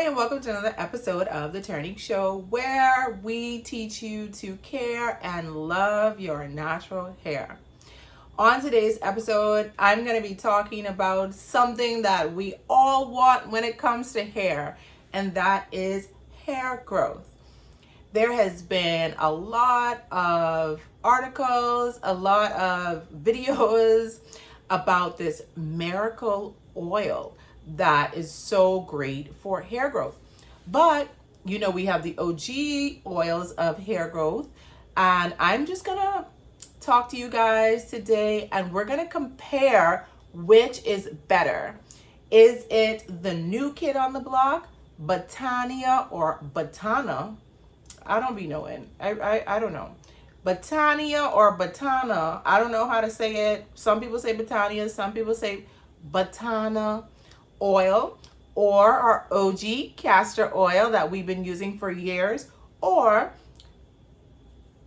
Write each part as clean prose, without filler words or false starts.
and welcome to another episode of The Turning Show, where we teach you to care and love your natural hair. On today's episode, I'm going to be talking about something that we all want when it comes to hair, and that is hair growth. There has been a lot of articles, a lot of videos about this miracle oil that is so great for hair growth. But we have the OG oils of hair growth, and I'm just gonna talk to you guys today, and we're gonna compare which is better. Is it the new kid on the block, Batania or Batana? I don't be knowing. I don't know. Batania or Batana. I don't know how to say it. Some people say Batania. Some people say Batania Oil, or our OG castor oil that we've been using for years, or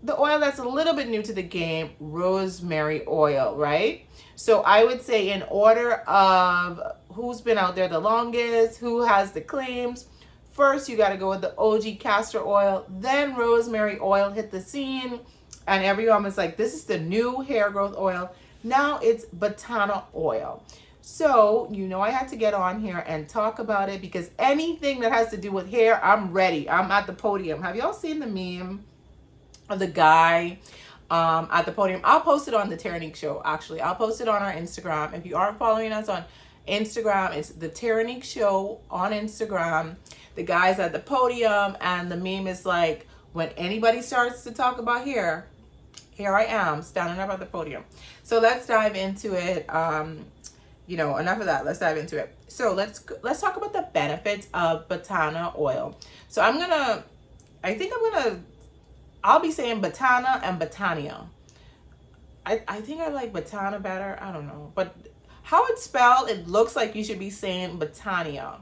the oil that's a little bit new to the game, Rosemary Oil, right? So I would say, in order of who's been out there the longest, who has the claims, first you got to go with the OG castor oil, then Rosemary Oil hit the scene, and everyone was like, this is the new hair growth oil. Now it's Batania Oil. So, I had to get on here and talk about it, because anything that has to do with hair, I'm ready. I'm at the podium. Have y'all seen the meme of the guy at the podium? I'll post it on the Terranique Show, actually. I'll post it on our Instagram. If you aren't following us on Instagram, it's the Terranique Show on Instagram. The guy's at the podium, and the meme is like, when anybody starts to talk about hair, here I am, standing up at the podium. So let's dive into it. Enough of that. Let's dive into it. So let's talk about the benefits of Batania oil. So I'll be saying Batania and Batania. I think I like Batania better. I don't know. But how it's spelled, it looks like you should be saying Batania.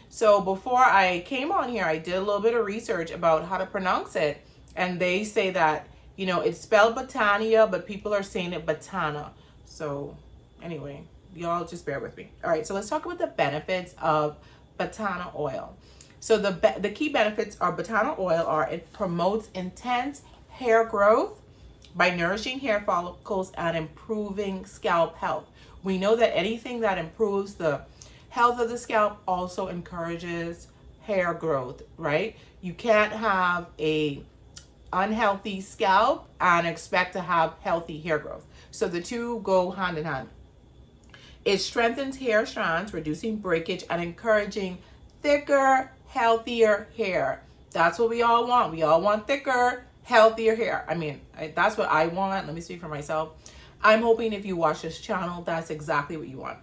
So before I came on here, I did a little bit of research about how to pronounce it. And they say that, it's spelled Batania, but people are saying it Batania. So anyway, y'all just bear with me. All right, so let's talk about the benefits of Batania oil. So the key benefits of Batania oil are: it promotes intense hair growth by nourishing hair follicles and improving scalp health. We know that anything that improves the health of the scalp also encourages hair growth, right? You can't have a unhealthy scalp and expect to have healthy hair growth. So the two go hand in hand. It strengthens hair strands, reducing breakage and encouraging thicker, healthier hair. That's what we all want. We all want thicker, healthier hair. That's what I want. Let me speak for myself. I'm hoping if you watch this channel, that's exactly what you want.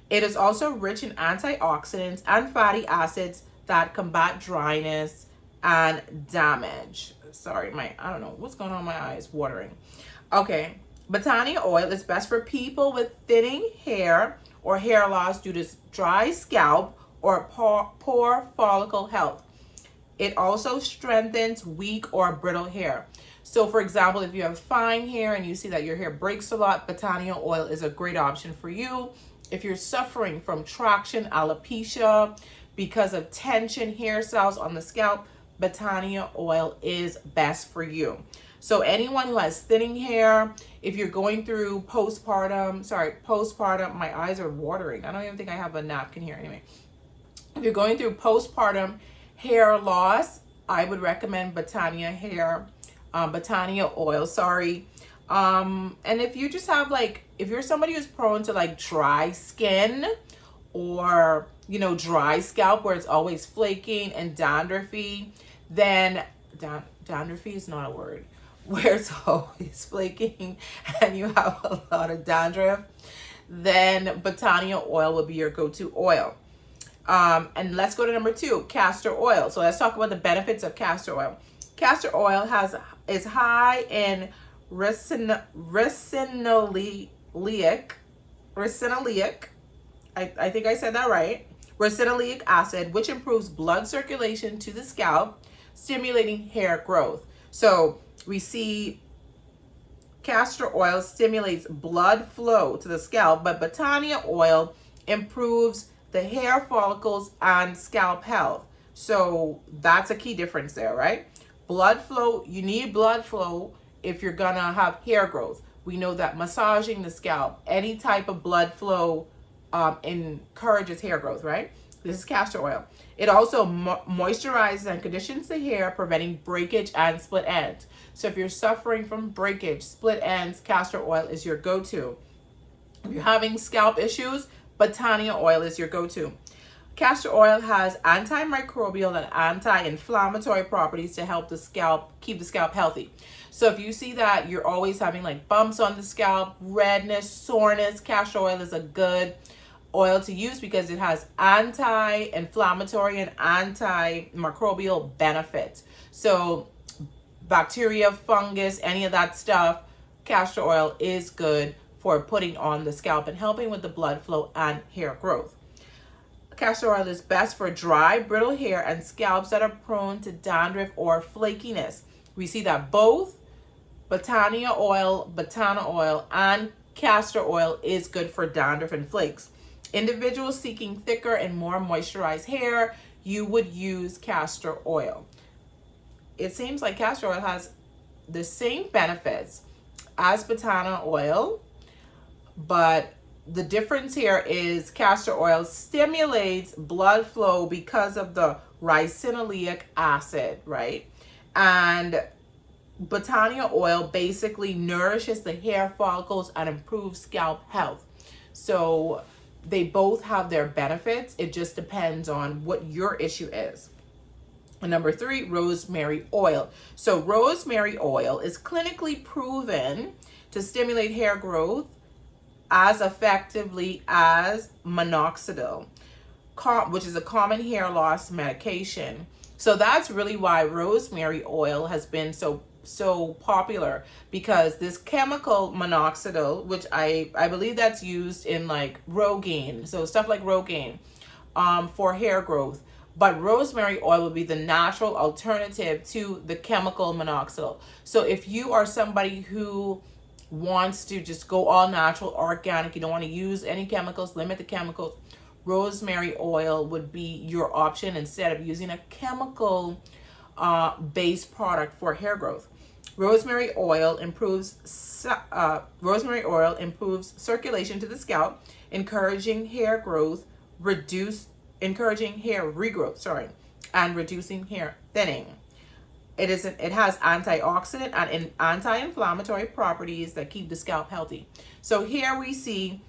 It is also rich in antioxidants and fatty acids that combat dryness and damage. Sorry, I don't know what's going on, my eyes watering. Okay. Batania oil is best for people with thinning hair or hair loss due to dry scalp or poor follicle health. It also strengthens weak or brittle hair. So for example, if you have fine hair and you see that your hair breaks a lot, Batania oil is a great option for you. If you're suffering from traction alopecia because of tension hair cells on the scalp, Batania oil is best for you. So anyone who has thinning hair, if you're going through postpartum, my eyes are watering. I don't even think I have a napkin here anyway. If you're going through postpartum hair loss, I would recommend Batania oil, and if you just have if you're somebody who's prone to dry skin, or dry scalp where it's always flaking and dandruffy, then dandruffy is not a word, where it's always flaking and you have a lot of dandruff, then Batania oil will be your go-to oil. And let's go to number 2, castor oil. So let's talk about the benefits of castor oil. Castor oil is high in ricinoleic, I think I said that right, ricinoleic acid, which improves blood circulation to the scalp, stimulating hair growth. So we see castor oil stimulates blood flow to the scalp, but Batania oil improves the hair follicles and scalp health. So that's a key difference there, right? Blood flow, you need blood flow if you're gonna have hair growth. We know that massaging the scalp, any type of blood flow encourages hair growth, right? This is castor oil. It also moisturizes and conditions the hair, preventing breakage and split ends. So if you're suffering from breakage, split ends, castor oil is your go-to. If you're having scalp issues, Batania oil is your go-to. Castor oil has antimicrobial and anti-inflammatory properties to help the scalp, keep the scalp healthy. So if you see that you're always having like bumps on the scalp, redness, soreness, castor oil is a good oil to use because it has anti-inflammatory and antimicrobial benefits. So bacteria, fungus, any of that stuff, castor oil is good for putting on the scalp and helping with the blood flow and hair growth. Castor oil is best for dry, brittle hair and scalps that are prone to dandruff or flakiness. We see that both Batania oil, and castor oil is good for dandruff and flakes. Individuals seeking thicker and more moisturized hair, you would use castor oil. It seems like castor oil has the same benefits as Batania oil, but the difference here is castor oil stimulates blood flow because of the ricinoleic acid, right? And Batania oil basically nourishes the hair follicles and improves scalp health. So they both have their benefits. It just depends on what your issue is. And number 3, rosemary oil. So rosemary oil is clinically proven to stimulate hair growth as effectively as minoxidil, which is a common hair loss medication. So that's really why rosemary oil has been so popular, because this chemical minoxidil, which I believe that's used in like Rogaine, so stuff like Rogaine, for hair growth. But rosemary oil will be the natural alternative to the chemical minoxidil. So if you are somebody who wants to just go all natural, organic, you don't want to use any chemicals, limit the chemicals, rosemary oil would be your option instead of using a chemical based product for hair growth. Rosemary oil improves circulation to the scalp, encouraging hair growth, encouraging hair regrowth, and reducing hair thinning. It has antioxidant and anti-inflammatory properties that keep the scalp healthy. So here we see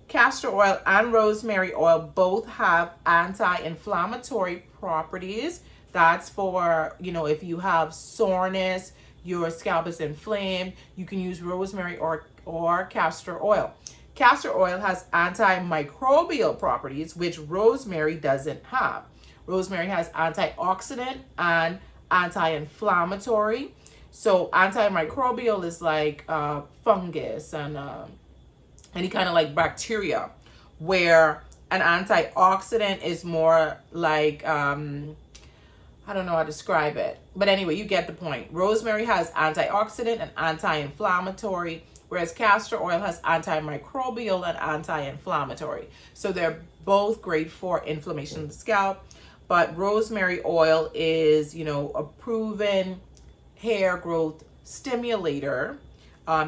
castor oil and rosemary oil both have anti-inflammatory properties. That's for, if you have soreness, your scalp is inflamed, you can use rosemary or castor oil. Castor oil has antimicrobial properties, which rosemary doesn't have. Rosemary has antioxidant and anti-inflammatory. So antimicrobial is like fungus and any kind of like bacteria, where an antioxidant is more like I don't know how to describe it, but anyway, you get the point. Rosemary has antioxidant and anti-inflammatory, whereas castor oil has antimicrobial and anti-inflammatory. So they're both great for inflammation of the scalp. But rosemary oil is, a proven hair growth stimulator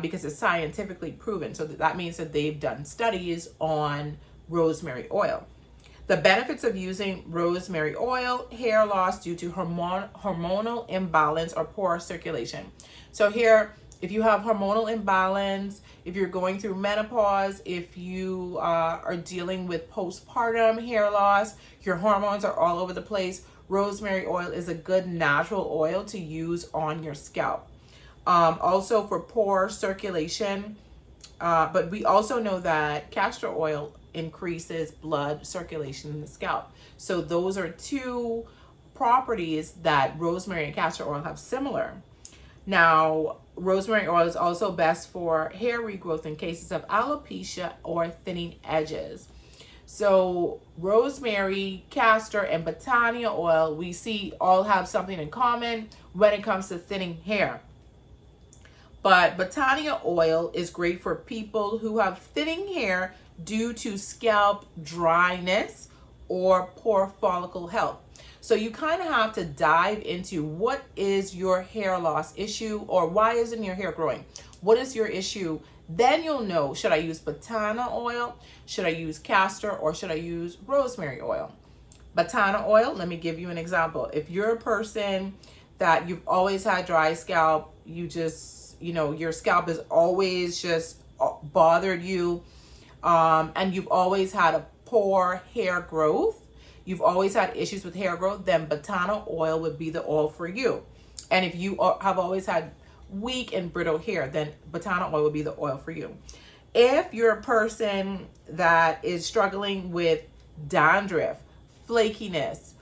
because it's scientifically proven. So that means that they've done studies on rosemary oil. The benefits of using rosemary oil: hair loss due to hormonal imbalance or poor circulation. So here, if you have hormonal imbalance, if you're going through menopause, if you are dealing with postpartum hair loss, your hormones are all over the place, rosemary oil is a good natural oil to use on your scalp. Also for poor circulation, but we also know that castor oil increases blood circulation in the scalp. So those are two properties that rosemary and castor oil have similar. Now, rosemary oil is also best for hair regrowth in cases of alopecia or thinning edges. So rosemary, castor, and Batania oil, we see all have something in common when it comes to thinning hair. But Batania oil is great for people who have thinning hair due to scalp dryness or poor follicle health. So you kind of have to dive into what is your hair loss issue, or why isn't your hair growing? What is your issue? Then you'll know, should I use Batania oil? Should I use castor, or should I use rosemary oil? Batania oil, let me give you an example. If you're a person that you've always had dry scalp, your scalp has always just bothered you, and you've always had a poor hair growth, you've always had issues with hair growth, then Batania oil would be the oil for you. And if you have always had weak and brittle hair, then Batania oil would be the oil for you. If you're a person that is struggling with dandruff, flakiness,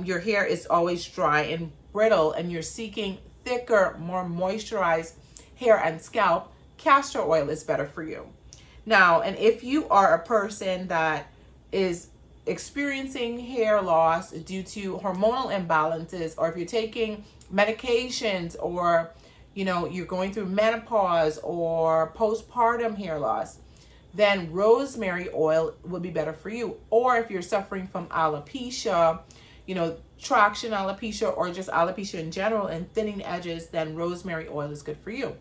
your hair is always dry and brittle, and you're seeking thicker, more moisturized hair and scalp, castor oil is better for you. Now, and if you are a person that is experiencing hair loss due to hormonal imbalances, or if you're taking medications, or you're going through menopause or postpartum hair loss, then rosemary oil would be better for you. Or if you're suffering from alopecia, traction alopecia, or just alopecia in general and thinning edges, then rosemary oil is good for you.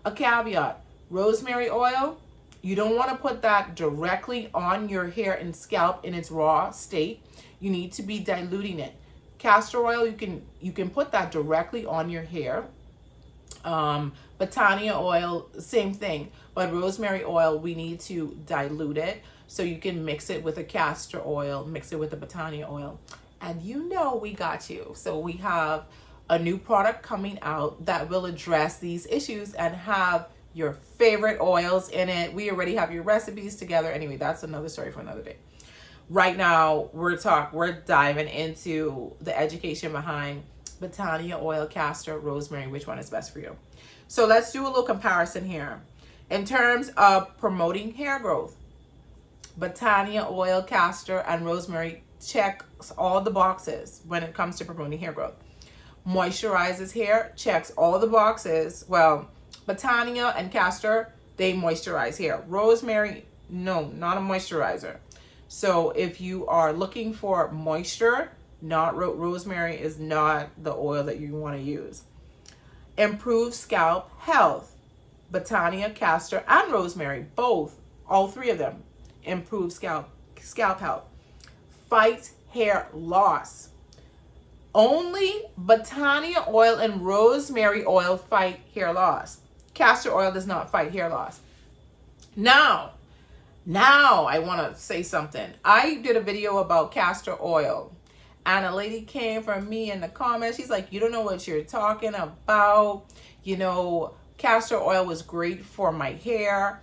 A caveat: rosemary oil, you don't want to put that directly on your hair and scalp in its raw state. You need to be diluting it. Castor oil, you can put that directly on your hair. Batania oil, same thing, but rosemary oil, we need to dilute it. So you can mix it with a castor oil, mix it with the Batania oil, and we got you. So we have a new product coming out that will address these issues and have your favorite oils in it. We already have your recipes together. Anyway, that's another story for another day. Right now, we're diving into the education behind Batania oil, castor, rosemary, which one is best for you. So let's do a little comparison here. In terms of promoting hair growth, Batania oil, castor, and rosemary checks all the boxes when it comes to promoting hair growth. Moisturizes hair, checks all the boxes. Well, Batania and castor, they moisturize hair. Rosemary, no, not a moisturizer. So if you are looking for moisture, rosemary is not the oil that you want to use. Improve scalp health. Batania, castor, and rosemary, all three of them, improve scalp health. Fight hair loss. Only Batania oil and rosemary oil fight hair loss. Castor oil does not fight hair loss. Now I want to say something. I did a video about castor oil, and a lady came from me in the comments. She's like, you don't know what you're talking about. Castor oil was great for my hair.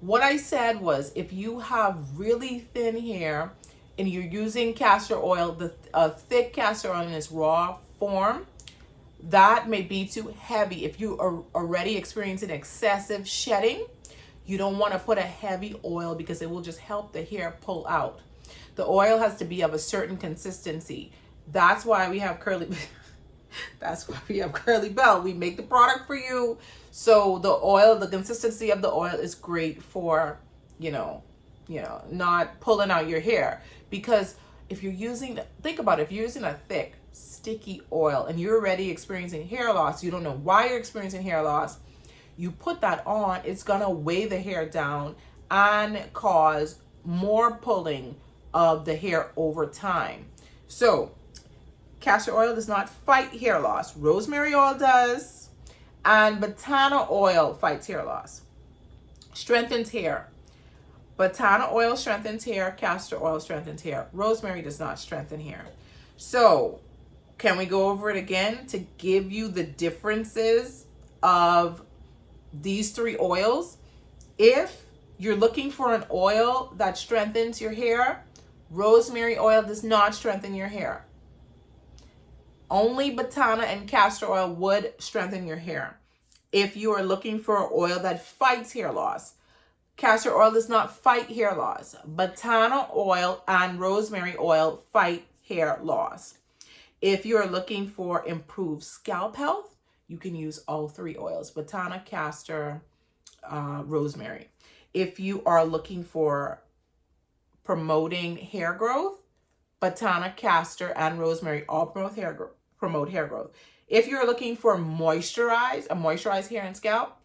What I said was, if you have really thin hair and you're using castor oil, the thick castor oil in its raw form, that may be too heavy. If you are already experiencing excessive shedding, you don't want to put a heavy oil, because it will just help the hair pull out. The oil has to be of a certain consistency. That's why we have curly bell. We make the product for you. So the consistency of the oil is great for, not pulling out your hair. Because if you're using a thick, sticky oil and you're already experiencing hair loss, you don't know why you're experiencing hair loss, you put that on, it's gonna weigh the hair down and cause more pulling of the hair over time. So castor oil does not fight hair loss. Rosemary oil does, and Batania oil fights hair loss. Strengthens hair. Batania oil strengthens hair. Castor oil strengthens hair. Rosemary does not strengthen hair. So can we go over it again to give you the differences of these three oils? If you're looking for an oil that strengthens your hair, rosemary oil does not strengthen your hair. Only Batania and castor oil would strengthen your hair. If you are looking for an oil that fights hair loss, castor oil does not fight hair loss. Batania oil and rosemary oil fight hair loss. If you are looking for improved scalp health, you can use all three oils: Batania, castor, rosemary. If you are looking for promoting hair growth, Batania, Castor, and Rosemary all promote hair growth. If you're looking for a moisturized hair and scalp,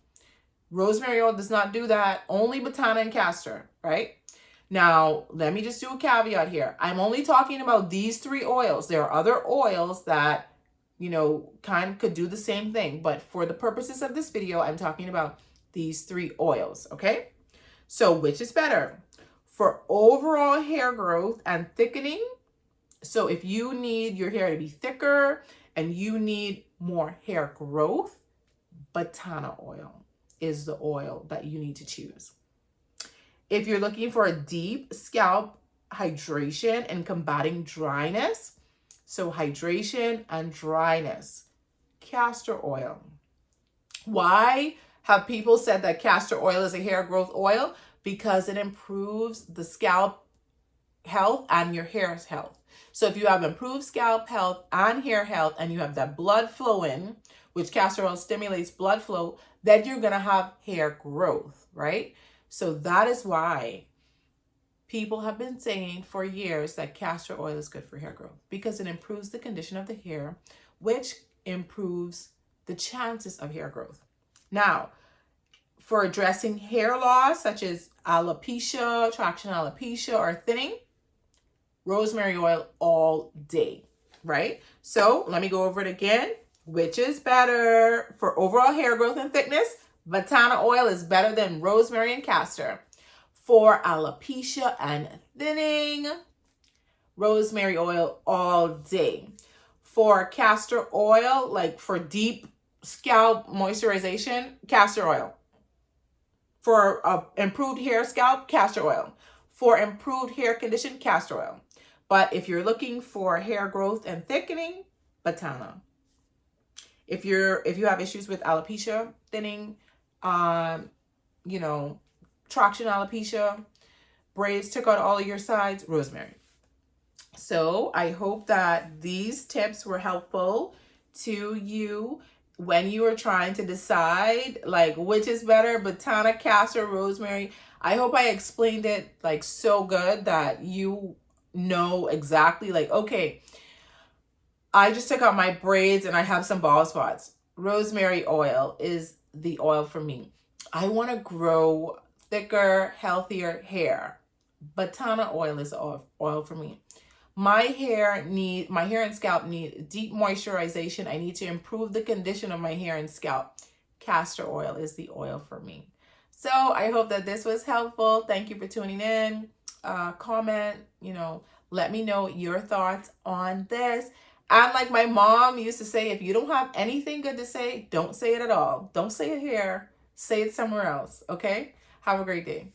Rosemary Oil does not do that. Only Batania and Castor, right? Now, let me just do a caveat here. I'm only talking about these 3 oils. There are other oils that, kind of could do the same thing. But for the purposes of this video, I'm talking about these 3 oils, okay? So which is better? For overall hair growth and thickening, so if you need your hair to be thicker and you need more hair growth, Batania Oil is the oil that you need to choose. If you're looking for a deep scalp hydration and combating dryness, so hydration and dryness, Castor Oil. Why have people said that castor oil is a hair growth oil? Because it improves the scalp health and your hair's health. So if you have improved scalp health and hair health and you have that blood flow in, which castor oil stimulates blood flow, then you're going to have hair growth, right? So that is why people have been saying for years that castor oil is good for hair growth, because it improves the condition of the hair, which improves the chances of hair growth. Now, for addressing hair loss, such as alopecia, traction alopecia, or thinning, rosemary oil all day, right? So let me go over it again. Which is better? For overall hair growth and thickness, Batania oil is better than rosemary and castor. For alopecia and thinning, rosemary oil all day. For castor oil, like for deep scalp moisturization, castor oil. For improved hair scalp, castor oil. For improved hair condition, castor oil. But if you're looking for hair growth and thickening, Batania. If you have issues with alopecia, thinning, traction alopecia, braids took out all of your sides, rosemary. So I hope that these tips were helpful to you when you are trying to decide like which is better, Batania, castor, rosemary. I hope I explained it like so good that you know exactly like, okay, I just took out my braids and I have some bald spots. Rosemary oil is the oil for me. I want to grow thicker, healthier hair. Batania oil is the oil for me. My hair and scalp need deep moisturization. I need to improve the condition of my hair and scalp. Castor oil is the oil for me. So I hope that this was helpful. Thank you for tuning in. Comment, let me know your thoughts on this. And like my mom used to say, if you don't have anything good to say, don't say it at all. Don't say it here. Say it somewhere else. Okay? Have a great day.